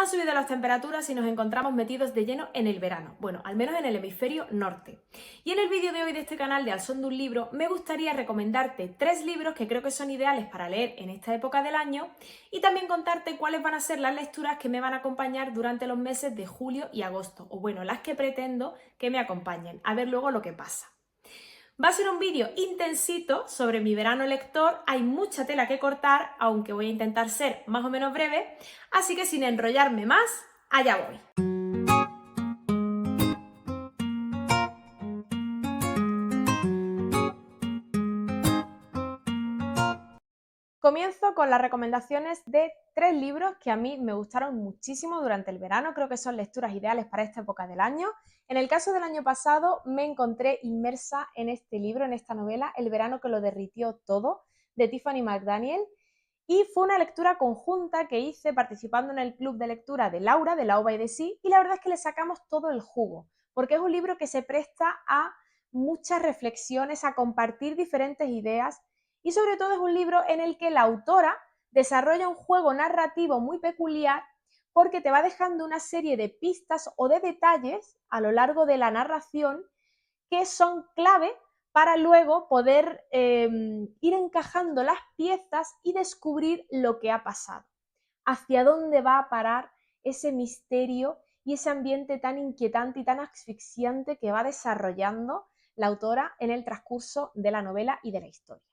Han subido las temperaturas y nos encontramos metidos de lleno en el verano, bueno, al menos en el hemisferio norte. Y en el vídeo de hoy de este canal de Al son de un libro, me gustaría recomendarte 3 libros que creo que son ideales para leer en esta época del año y también contarte cuáles van a ser las lecturas que me van a acompañar durante los meses de julio y agosto, o bueno, las que pretendo que me acompañen, a ver luego lo que pasa. Va a ser un vídeo intensito sobre mi verano lector, hay mucha tela que cortar, aunque voy a intentar ser más o menos breve, así que sin enrollarme más, allá voy. Comienzo con las recomendaciones de 3 libros que a mí me gustaron muchísimo durante el verano, creo que son lecturas ideales para esta época del año. En el caso del año pasado me encontré inmersa en este libro, en esta novela, El verano que lo derritió todo, de Tiffany McDaniel, y fue una lectura conjunta que hice participando en el club de lectura de Laura, de La Uva y de Sí, y la verdad es que le sacamos todo el jugo, porque es un libro que se presta a muchas reflexiones, a compartir diferentes ideas, y sobre todo es un libro en el que la autora desarrolla un juego narrativo muy peculiar porque te va dejando una serie de pistas o de detalles a lo largo de la narración que son clave para luego poder ir encajando las piezas y descubrir lo que ha pasado, hacia dónde va a parar ese misterio y ese ambiente tan inquietante y tan asfixiante que va desarrollando la autora en el transcurso de la novela y de la historia.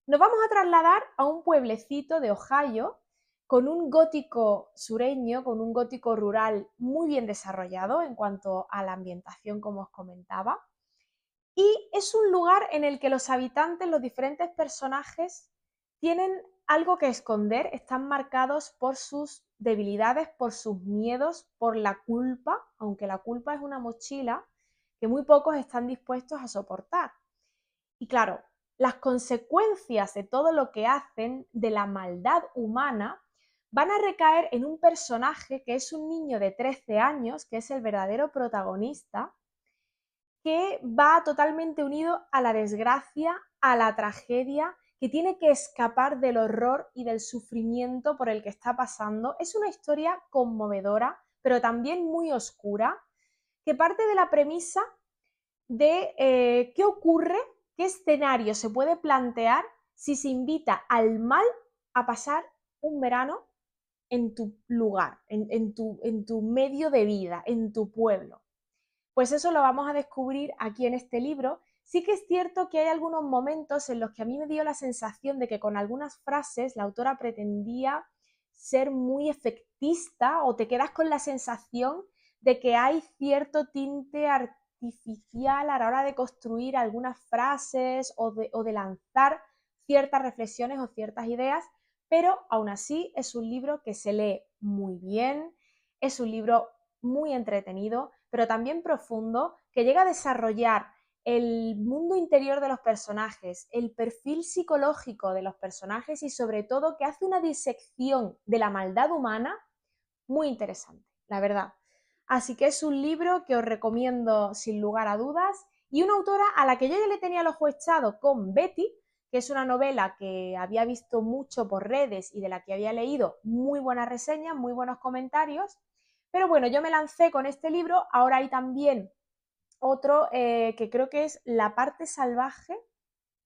Nos vamos a trasladar a un pueblecito de Ohio con un gótico sureño, con un gótico rural muy bien desarrollado en cuanto a la ambientación, como os comentaba. Y es un lugar en el que los habitantes, los diferentes personajes, tienen algo que esconder, están marcados por sus debilidades, por sus miedos, por la culpa, aunque la culpa es una mochila que muy pocos están dispuestos a soportar. Y claro, las consecuencias de todo lo que hacen, de la maldad humana, van a recaer en un personaje que es un niño de 13 años, que es el verdadero protagonista, que va totalmente unido a la desgracia, a la tragedia, que tiene que escapar del horror y del sufrimiento por el que está pasando. Es una historia conmovedora, pero también muy oscura, que parte de la premisa de qué ocurre, qué escenario se puede plantear si se invita al mal a pasar un verano en tu lugar, en tu medio de vida, en tu pueblo. Pues eso lo vamos a descubrir aquí en este libro. Sí que es cierto que hay algunos momentos en los que a mí me dio la sensación de que con algunas frases la autora pretendía ser muy efectista o te quedas con la sensación de que hay cierto tinte artificial a la hora de construir algunas frases o de lanzar ciertas reflexiones o ciertas ideas, pero aún así es un libro que se lee muy bien, es un libro muy entretenido, pero también profundo, que llega a desarrollar el mundo interior de los personajes, el perfil psicológico de los personajes y sobre todo que hace una disección de la maldad humana muy interesante, la verdad. Así que es un libro que os recomiendo sin lugar a dudas y una autora a la que yo ya le tenía el ojo echado con Betty, que es una novela que había visto mucho por redes y de la que había leído muy buenas reseñas, muy buenos comentarios. Pero bueno, yo me lancé con este libro, ahora hay también otro que creo que es La parte salvaje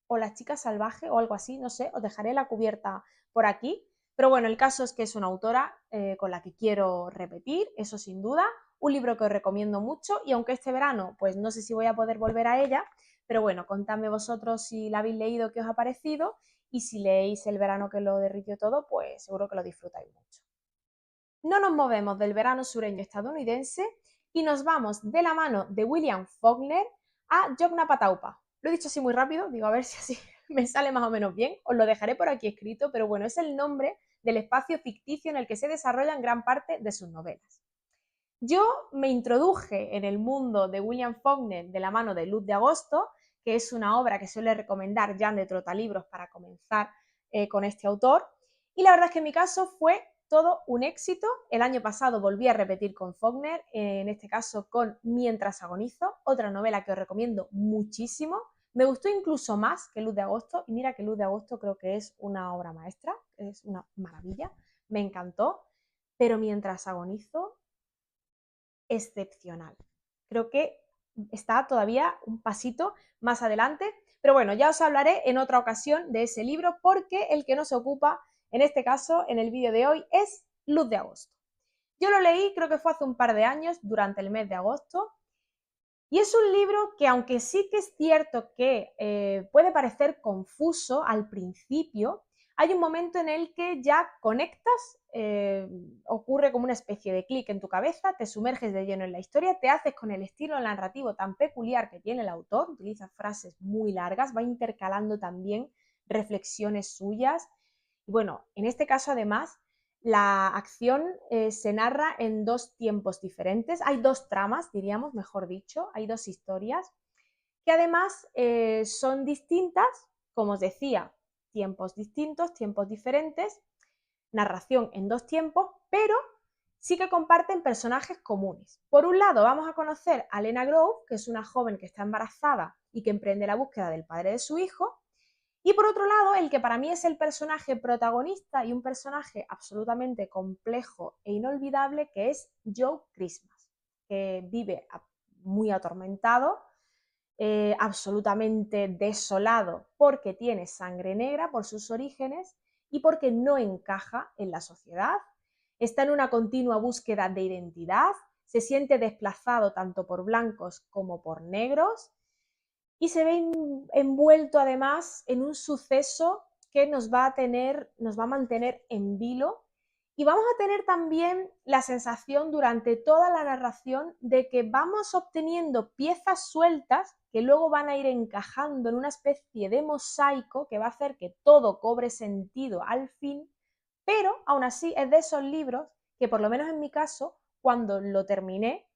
o La chica salvaje o algo así, no sé, os dejaré la cubierta por aquí. Pero bueno, el caso es que es una autora con la que quiero repetir, eso sin duda, un libro que os recomiendo mucho y aunque este verano pues no sé si voy a poder volver a ella, pero bueno, contadme vosotros si la habéis leído, qué os ha parecido y si leéis El verano que lo derritió todo, pues seguro que lo disfrutáis mucho. No nos movemos del verano sureño estadounidense y nos vamos de la mano de William Faulkner a Yoknapataupa. Lo he dicho así muy rápido, digo a ver si así me sale más o menos bien, os lo dejaré por aquí escrito, pero bueno, es el nombre del espacio ficticio en el que se desarrollan gran parte de sus novelas. Yo me introduje en el mundo de William Faulkner de la mano de Luz de Agosto, que es una obra que suele recomendar Jan de Trotalibros para comenzar con este autor, y la verdad es que en mi caso fue todo un éxito. El año pasado volví a repetir con Faulkner, en este caso con Mientras agonizo, otra novela que os recomiendo muchísimo. Me gustó incluso más que Luz de Agosto, y mira que Luz de Agosto creo que es una obra maestra, es una maravilla, me encantó. pero mientras agonizo, excepcional. Creo que está todavía un pasito más adelante, pero bueno, ya os hablaré en otra ocasión de ese libro porque el que nos ocupa, en este caso, en el vídeo de hoy, es Luz de agosto. Yo lo leí, creo que fue hace un par de años, durante el mes de agosto, y es un libro que, aunque sí que es cierto que puede parecer confuso al principio, hay un momento en el que ya conectas, ocurre como una especie de clic en tu cabeza, te sumerges de lleno en la historia, te haces con el estilo narrativo tan peculiar que tiene el autor, utiliza frases muy largas, va intercalando también reflexiones suyas. Y bueno, en este caso además la acción se narra en dos tiempos diferentes, hay dos tramas, diríamos, mejor dicho, hay dos historias que además son distintas, como os decía, tiempos distintos, tiempos diferentes, narración en dos tiempos, pero sí que comparten personajes comunes. Por un lado vamos a conocer a Lena Grove, que es una joven que está embarazada y que emprende la búsqueda del padre de su hijo, y por otro lado, el que para mí es el personaje protagonista y un personaje absolutamente complejo e inolvidable, que es Joe Christmas, que vive muy atormentado, absolutamente desolado porque tiene sangre negra por sus orígenes y porque no encaja en la sociedad, está en una continua búsqueda de identidad, se siente desplazado tanto por blancos como por negros y se ve envuelto además en un suceso que nos va a mantener en vilo y vamos a tener también la sensación durante toda la narración de que vamos obteniendo piezas sueltas que luego van a ir encajando en una especie de mosaico que va a hacer que todo cobre sentido al fin, pero aún así es de esos libros que, por lo menos en mi caso, cuando lo terminé,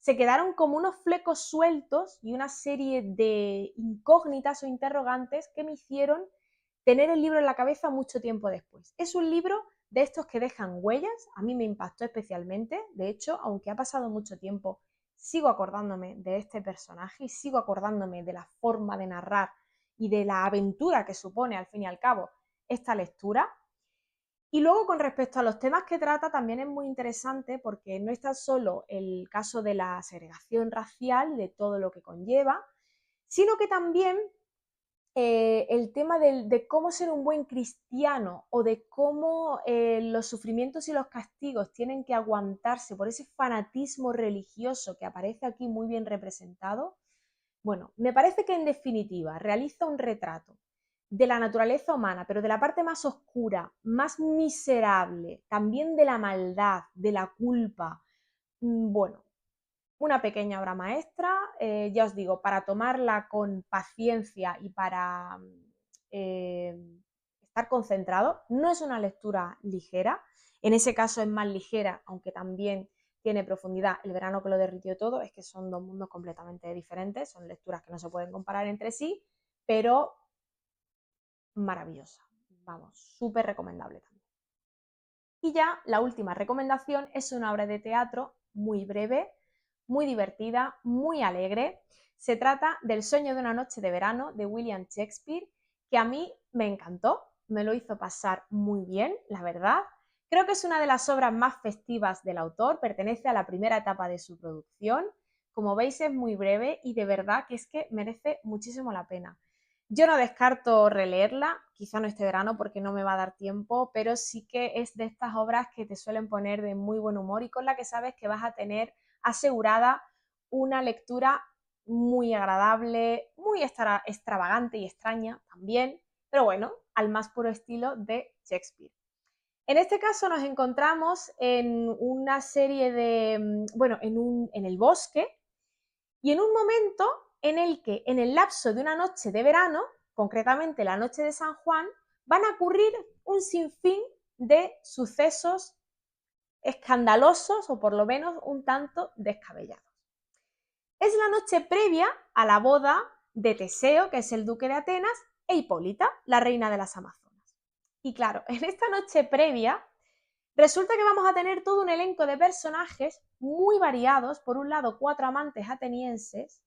se quedaron como unos flecos sueltos y una serie de incógnitas o interrogantes que me hicieron tener el libro en la cabeza mucho tiempo después. Es un libro de estos que dejan huellas, a mí me impactó especialmente, de hecho, aunque ha pasado mucho tiempo, sigo acordándome de este personaje y sigo acordándome de la forma de narrar y de la aventura que supone al fin y al cabo esta lectura. Y luego, con respecto a los temas que trata, también es muy interesante porque no está solo el caso de la segregación racial y de todo lo que conlleva, sino que también el tema de cómo ser un buen cristiano o de cómo los sufrimientos y los castigos tienen que aguantarse por ese fanatismo religioso que aparece aquí muy bien representado. Bueno, me parece que en definitiva realiza un retrato de la naturaleza humana, pero de la parte más oscura, más miserable, también de la maldad, de la culpa. Bueno, una pequeña obra maestra, ya os digo, para tomarla con paciencia y para estar concentrado. No es una lectura ligera, en ese caso es más ligera, aunque también tiene profundidad. El verano que lo derritió todo, es que son dos mundos completamente diferentes, son lecturas que no se pueden comparar entre sí, pero maravillosa, vamos, súper recomendable también. Y ya la última recomendación es una obra de teatro muy breve, muy divertida, muy alegre. Se trata del Sueño de una noche de verano de William Shakespeare, que a mí me encantó, me lo hizo pasar muy bien, la verdad. Creo que es una de las obras más festivas del autor, pertenece a la primera etapa de su producción. Como veis es muy breve y de verdad que es que merece muchísimo la pena. Yo no descarto releerla, quizá no este verano porque no me va a dar tiempo, pero sí que es de estas obras que te suelen poner de muy buen humor y con la que sabes que vas a tener asegurada una lectura muy agradable, muy extravagante y extraña también, pero bueno, al más puro estilo de Shakespeare. En este caso nos encontramos en una serie de, bueno, en el bosque, y en un momento en el que en el lapso de una noche de verano, concretamente la noche de San Juan, van a ocurrir un sinfín de sucesos escandalosos o por lo menos un tanto descabellados. Es la noche previa a la boda de Teseo, que es el duque de Atenas, e Hipólita, la reina de las Amazonas. Y claro, en esta noche previa resulta que vamos a tener todo un elenco de personajes muy variados. Por un lado, 4 amantes atenienses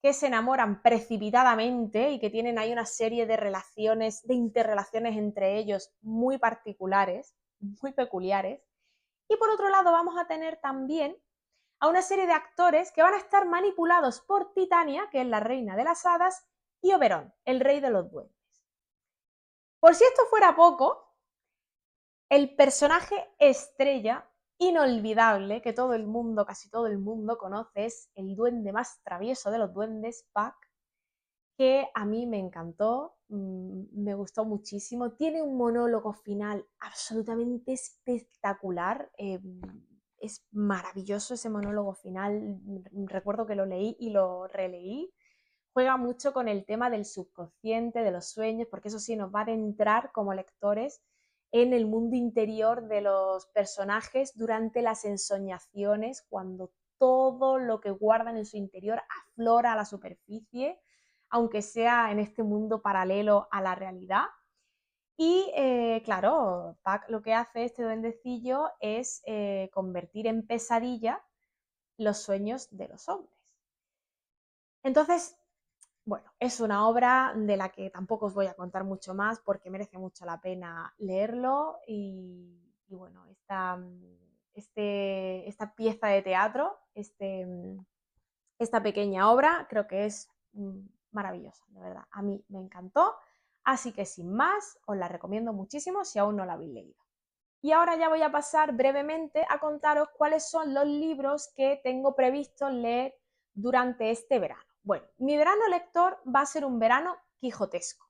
que se enamoran precipitadamente y que tienen ahí una serie de relaciones, de interrelaciones entre ellos muy particulares, muy peculiares. Y por otro lado vamos a tener también a una serie de actores que van a estar manipulados por Titania, que es la reina de las hadas, y Oberón, el rey de los duendes. Por si esto fuera poco, el personaje estrella inolvidable que todo el mundo, casi todo el mundo conoce, es el duende más travieso de los duendes, Puck, que a mí me encantó, me gustó muchísimo. Tiene un monólogo final absolutamente espectacular. Es maravilloso ese monólogo final. Recuerdo que lo leí y lo releí. Juega mucho con el tema del subconsciente, de los sueños, porque eso sí nos va a adentrar como lectores en el mundo interior de los personajes durante las ensoñaciones, cuando todo lo que guardan en su interior aflora a la superficie, aunque sea en este mundo paralelo a la realidad. Y claro, Puck lo que hace este duendecillo es convertir en pesadilla los sueños de los hombres. Entonces, bueno, es una obra de la que tampoco os voy a contar mucho más porque merece mucho la pena leerlo y bueno, esta pieza de teatro, esta pequeña obra, creo que es maravillosa, de verdad. A mí me encantó, así que sin más, os la recomiendo muchísimo si aún no la habéis leído. Y ahora ya voy a pasar brevemente a contaros cuáles son los libros que tengo previsto leer durante este verano. Bueno, mi verano lector va a ser un verano quijotesco,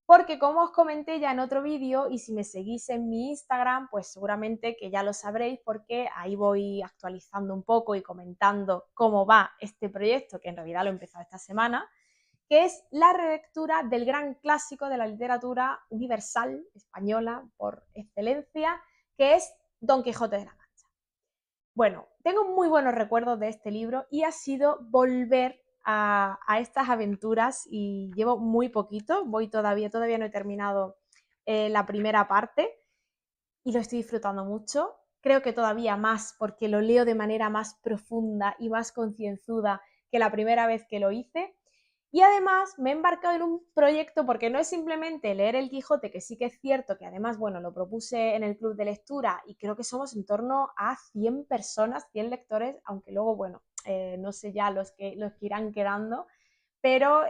porque como os comenté ya en otro vídeo, y si me seguís en mi Instagram, pues seguramente que ya lo sabréis, porque ahí voy actualizando un poco y comentando cómo va este proyecto, que en realidad lo he empezado esta semana, que es la relectura del gran clásico de la literatura universal española por excelencia, que es Don Quijote de la Mancha. Bueno, tengo muy buenos recuerdos de este libro y ha sido volver a estas aventuras, y llevo muy poquito, todavía no he terminado la primera parte y lo estoy disfrutando mucho. Creo que todavía más porque lo leo de manera más profunda y más concienzuda que la primera vez que lo hice. Y además me he embarcado en un proyecto, porque no es simplemente leer el Quijote, que sí que es cierto que además, bueno, lo propuse en el club de lectura y creo que somos en torno a 100 personas, 100 lectores, aunque luego, bueno, no sé ya los que irán quedando, pero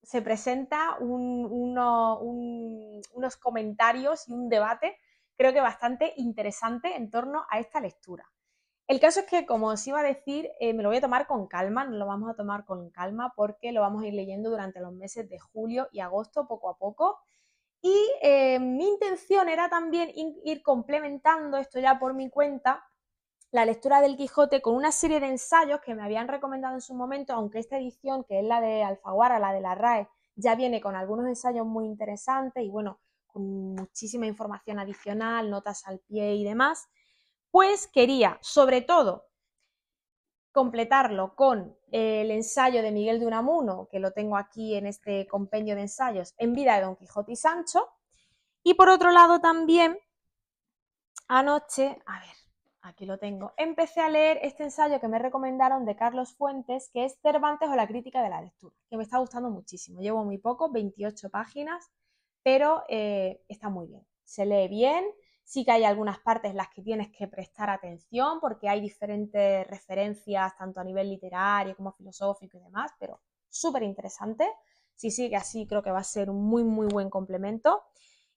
se presenta unos comentarios y un debate, creo que bastante interesante en torno a esta lectura. El caso es que, como os iba a decir, me lo voy a tomar con calma, nos lo vamos a tomar con calma porque lo vamos a ir leyendo durante los meses de julio y agosto poco a poco. Y mi intención era también ir complementando esto ya por mi cuenta, la lectura del Quijote, con una serie de ensayos que me habían recomendado en su momento, aunque esta edición, que es la de Alfaguara, la de la RAE, ya viene con algunos ensayos muy interesantes y bueno, con muchísima información adicional, notas al pie y demás. Pues quería, sobre todo, completarlo con el ensayo de Miguel de Unamuno, que lo tengo aquí en este compendio de ensayos, En vida de Don Quijote y Sancho. Y por otro lado también, anoche, a ver, aquí lo tengo, empecé a leer este ensayo que me recomendaron de Carlos Fuentes, que es Cervantes o la crítica de la lectura, que me está gustando muchísimo. Llevo muy poco, 28 páginas, pero está muy bien. Se lee bien, sí que hay algunas partes en las que tienes que prestar atención porque hay diferentes referencias, tanto a nivel literario como filosófico y demás, pero súper interesante. Si sigue así, creo que va a ser un muy, muy buen complemento.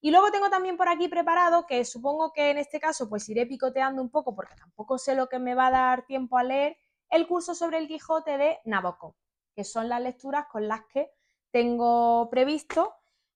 Y luego tengo también por aquí preparado, que supongo que en este caso pues iré picoteando un poco porque tampoco sé lo que me va a dar tiempo a leer, el curso sobre el Quijote de Nabokov, que son las lecturas con las que tengo previsto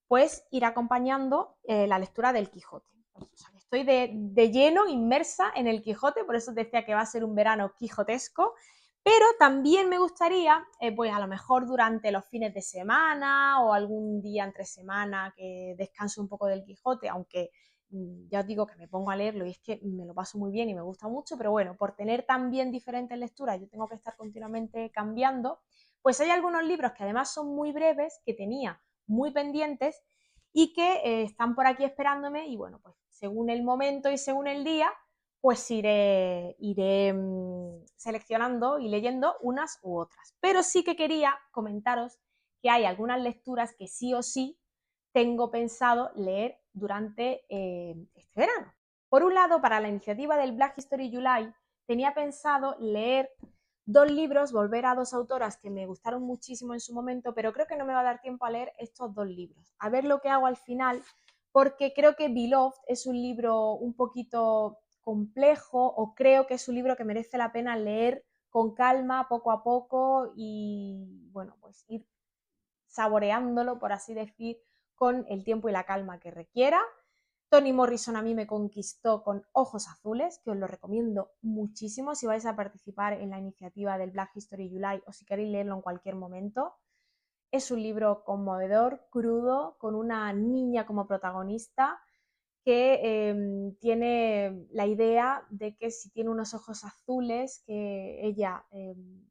pues ir acompañando la lectura del Quijote. O sea, estoy de lleno inmersa en el Quijote, por eso decía que va a ser un verano quijotesco, pero también me gustaría, pues a lo mejor durante los fines de semana o algún día entre semana que descanse un poco del Quijote, aunque ya os digo que me pongo a leerlo y es que me lo paso muy bien y me gusta mucho, pero bueno, por tener también diferentes lecturas, yo tengo que estar continuamente cambiando, pues hay algunos libros que además son muy breves, que tenía muy pendientes y que están por aquí esperándome y bueno, pues según el momento y según el día, pues iré seleccionando y leyendo unas u otras. Pero sí que quería comentaros que hay algunas lecturas que sí o sí tengo pensado leer durante este verano. Por un lado, para la iniciativa del Black History July, tenía pensado leer 2 libros, volver a 2 autoras que me gustaron muchísimo en su momento, pero creo que no me va a dar tiempo a leer estos 2 libros. A ver lo que hago al final, porque creo que Beloved es un libro un poquito complejo, o creo que es un libro que merece la pena leer con calma, poco a poco, y bueno, pues ir saboreándolo, por así decir, con el tiempo y la calma que requiera. Toni Morrison a mí me conquistó con Ojos Azules, que os lo recomiendo muchísimo si vais a participar en la iniciativa del Black History July o si queréis leerlo en cualquier momento. Es un libro conmovedor, crudo, con una niña como protagonista que tiene la idea de que si tiene unos ojos azules que ella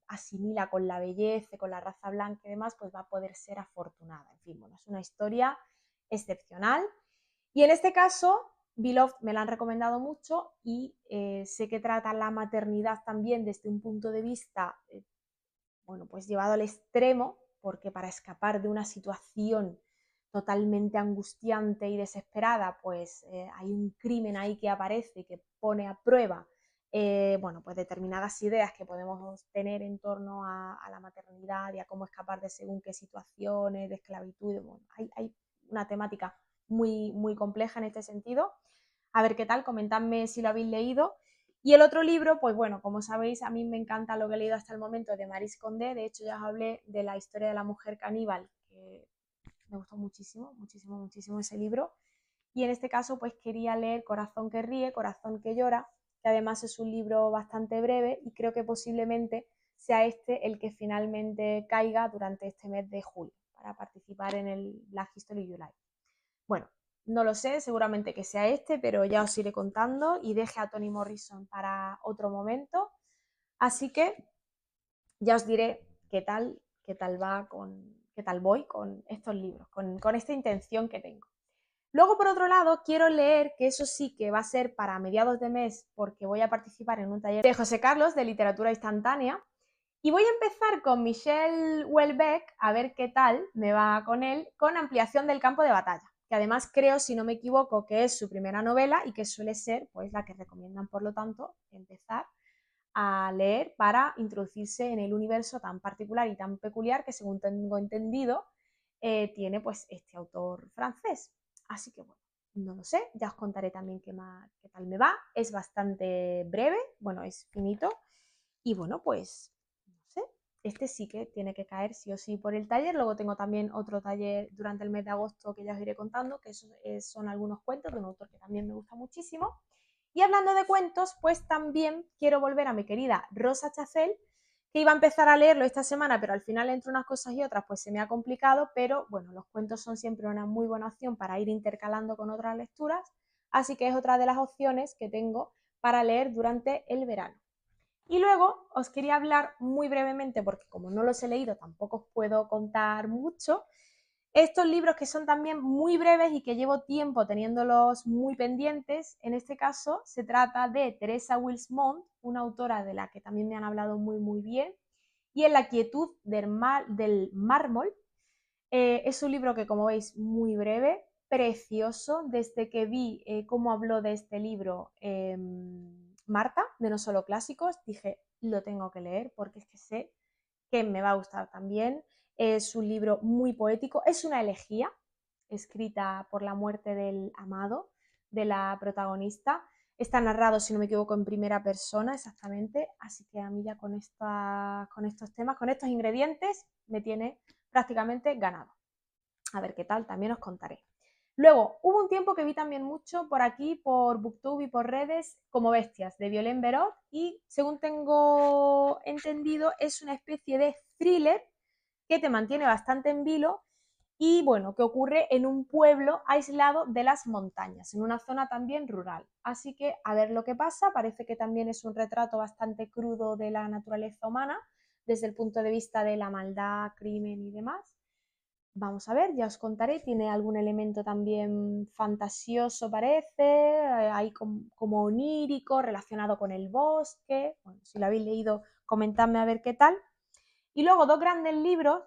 asimila con la belleza, con la raza blanca y demás, pues va a poder ser afortunada. En fin, bueno, es una historia excepcional. Y en este caso, Beloved me la han recomendado mucho y sé que trata la maternidad también desde un punto de vista, bueno, pues llevado al extremo, porque para escapar de una situación totalmente angustiante y desesperada, pues hay un crimen ahí que aparece y que pone a prueba, bueno, pues determinadas ideas que podemos tener en torno a la maternidad y a cómo escapar de según qué situaciones, de esclavitud. Bueno, hay una temática muy, muy compleja en este sentido. A ver qué tal, comentadme si lo habéis leído. Y el otro libro, pues bueno, como sabéis, a mí me encanta lo que he leído hasta el momento de Maryse Condé. De hecho, ya os hablé de la historia de la mujer caníbal, que me gustó muchísimo, muchísimo, muchísimo ese libro. Y en este caso, pues quería leer Corazón que ríe, Corazón que llora, que además es un libro bastante breve y creo que posiblemente sea este el que finalmente caiga durante este mes de julio para participar en el Black History July. Bueno, no lo sé, seguramente que sea este, pero ya os iré contando y deje a Toni Morrison para otro momento. Así que ya os diré qué tal va qué tal voy con estos libros, con esta intención que tengo. Luego, por otro lado, quiero leer, que eso sí que va a ser para mediados de mes, porque voy a participar en un taller de José Carlos de literatura instantánea. Y voy a empezar con Michel Houellebecq, a ver qué tal me va con él, con Ampliación del campo de batalla, que además creo, si no me equivoco, que es su primera novela y que suele ser pues la que recomiendan, por lo tanto, empezar a leer para introducirse en el universo tan particular y tan peculiar que, según tengo entendido, tiene pues este autor francés. Así que bueno, no lo sé, ya os contaré también qué tal me va. Es bastante breve, bueno, es finito y bueno, pues no sé, este sí que tiene que caer sí o sí por el taller. Luego tengo también otro taller durante el mes de agosto que ya os iré contando, que son algunos cuentos de un autor que también me gusta muchísimo. Y hablando de cuentos, pues también quiero volver a mi querida Rosa Chacel, que iba a empezar a leerlo esta semana, pero al final entre unas cosas y otras pues se me ha complicado, pero bueno, los cuentos son siempre una muy buena opción para ir intercalando con otras lecturas, así que es otra de las opciones que tengo para leer durante el verano. Y luego os quería hablar muy brevemente, porque como no los he leído tampoco os puedo contar mucho, estos libros que son también muy breves y que llevo tiempo teniéndolos muy pendientes. En este caso se trata de Teresa Wilsmont, una autora de la que también me han hablado muy muy bien, y En la quietud del mármol. Es un libro que, como veis, muy breve, precioso. Desde que vi cómo habló de este libro Marta, de No Solo Clásicos, dije, lo tengo que leer porque es que sé que me va a gustar también. Es un libro muy poético, es una elegía escrita por la muerte del amado de la protagonista. Está narrado, si no me equivoco, en primera persona exactamente, así que a mí ya con estos temas, con estos ingredientes, me tiene prácticamente ganado. A ver qué tal, también os contaré. Luego, hubo un tiempo que vi también mucho por aquí, por Booktube y por redes, Como Bestias, de Violaine Berot, y según tengo entendido, es una especie de thriller que te mantiene bastante en vilo y bueno, que ocurre en un pueblo aislado de las montañas, en una zona también rural. Así que a ver lo que pasa, parece que también es un retrato bastante crudo de la naturaleza humana, desde el punto de vista de la maldad, crimen y demás. Vamos a ver, ya os contaré, tiene algún elemento también fantasioso parece, hay como onírico relacionado con el bosque. Bueno, si lo habéis leído, comentadme a ver qué tal. Y luego 2 grandes libros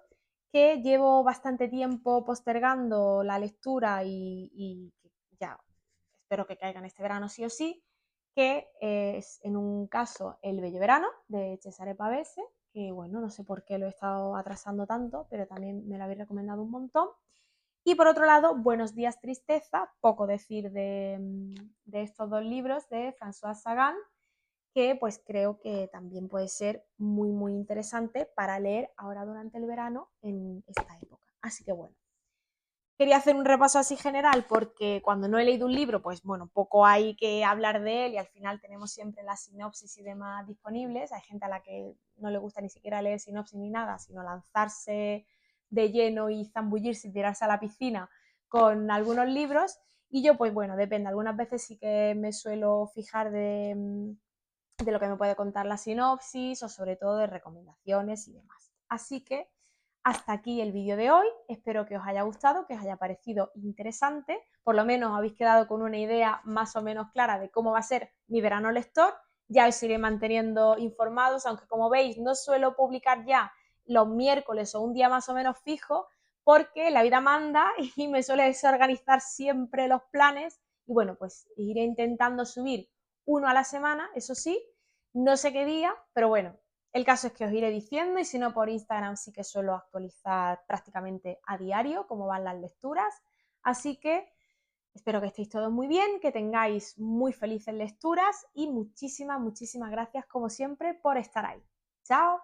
que llevo bastante tiempo postergando la lectura y ya espero que caigan este verano sí o sí, que es en un caso El bello verano de Cesare Pavese, que bueno, no sé por qué lo he estado atrasando tanto, pero también me lo habéis recomendado un montón. Y por otro lado, Buenos días tristeza, poco decir de estos dos libros de François Sagan, que pues creo que también puede ser muy muy interesante para leer ahora durante el verano en esta época. Así que bueno, quería hacer un repaso así general porque cuando no he leído un libro, pues bueno, poco hay que hablar de él y al final tenemos siempre la sinopsis y demás disponibles. Hay gente a la que no le gusta ni siquiera leer sinopsis ni nada, sino lanzarse de lleno y zambullirse y tirarse a la piscina con algunos libros. Y yo, pues bueno, depende. Algunas veces sí que me suelo fijar de lo que me puede contar la sinopsis o sobre todo de recomendaciones y demás. Así que hasta aquí el vídeo de hoy, espero que os haya gustado, que os haya parecido interesante, por lo menos habéis quedado con una idea más o menos clara de cómo va a ser mi verano lector, ya os iré manteniendo informados, aunque como veis no suelo publicar ya los miércoles o un día más o menos fijo, porque la vida manda y me suele desorganizar siempre los planes y bueno, pues iré intentando subir uno a la semana, eso sí, no sé qué día, pero bueno, el caso es que os iré diciendo y si no por Instagram sí que suelo actualizar prácticamente a diario cómo van las lecturas. Así que espero que estéis todos muy bien, que tengáis muy felices lecturas y muchísimas, muchísimas gracias como siempre por estar ahí. ¡Chao!